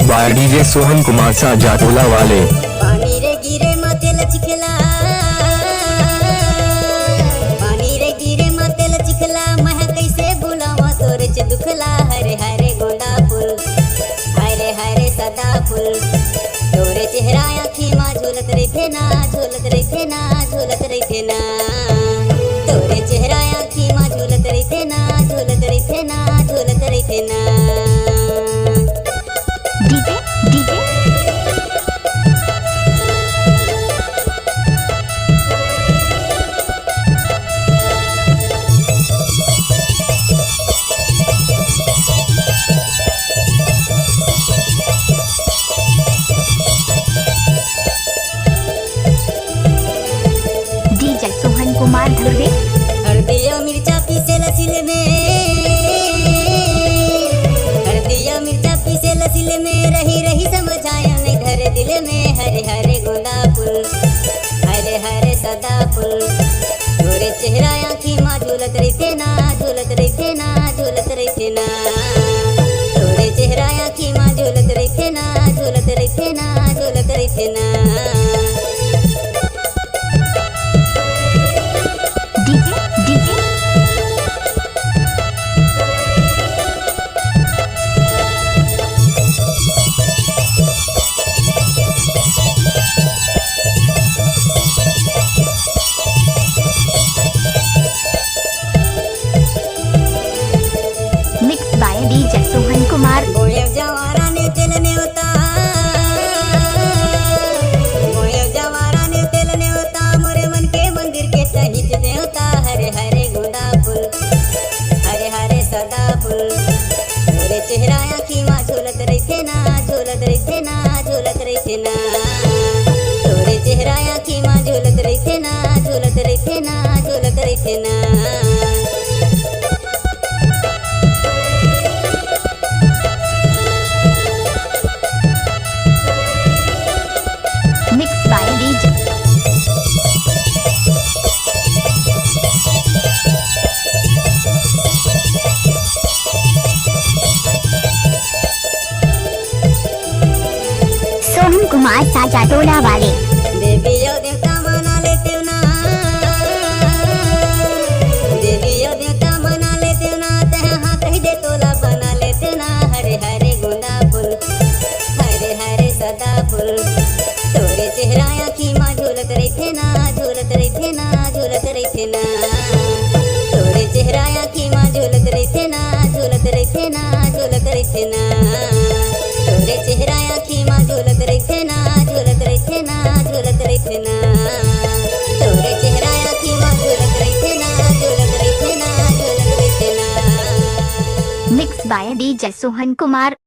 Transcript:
Mix by DJ Sohan Kumar सा जाटोला वाले। पानी रे गिरे माथे लचखला, पानी रे गिरे माथे लचखला, मैं कैसे बुलावा तोरे च दुखला। हरे हरे गोंदा फूल, हरे हरे सदा फूल, तोरे चेहरा आँखी माँ झूलत रहे ना, झूलत रहे ना, झूलत रहे ना। तोरे चेहरा आँखी माँ झूलत रहे ना, झूलत रहे ना, झूलत रहे ना। DJ DJ DJ Sohan Kumar Dhurve. Hardiya मिर्चा पीसे लसिल में, हरदिया मिर्चा पीसे लसिल में, रही रही समझाया ने घर दिल में। हरे हरे गोंदा फूल, हरे हरे सदा फूल, तोरे चेहरा आँखी माँ झूलत रहे ना, झूलत रहे ना, झूलत रहे ना। तोरे चेहरा आँखी माँ झूलत रहे ना, झूलत रहे ना, झूलत रहे ना। DJ DJ mix by DJ Sohan Kumar. गोयव जवारा ने तेल ने होता, गोयव जवारा ने तेल ने होता, मोरे मन के मंदिर के सहित ने होता। हरे हरे गोंदा फूल, हरे हरे सदा फूल, तोरे चेहरा आँखी माँ झूलत रहे ना, झूलत रहे ना, झूलत रहे ना। तोरे चेहरा आँखी माँ झूलत रहे ना, झूलत रहे ना, झूलत रहे ना। Mix by DJ Sohan Kumar सा जाटोला वाले। देवी यो देवता मना लेते ना, देवी यो देवता मना लेते ना, तह हाँ कह दे तोला बना लेते ना। हरे हरे गोंदा फूल, हरे हरे सदा फूल, तोरे चेहरा आँखी माँ झूलत रहे ना, झूलत रहे ना, झूलत रहे ना। तोरे चेहरा आँखी माँ झूलत रहे ना, झूलत रहे ना, झूलत रहे ना। तोरे चेहरा आँखी माँ झूलत रहे ना, झूलत रहे ना, झूलत रहे ना। तोरे चेहरा आँखी माँ झूलत रहे ना, झूलत रहे ना, झूलत रहे ना। Mix by DJ Sohan Kumar.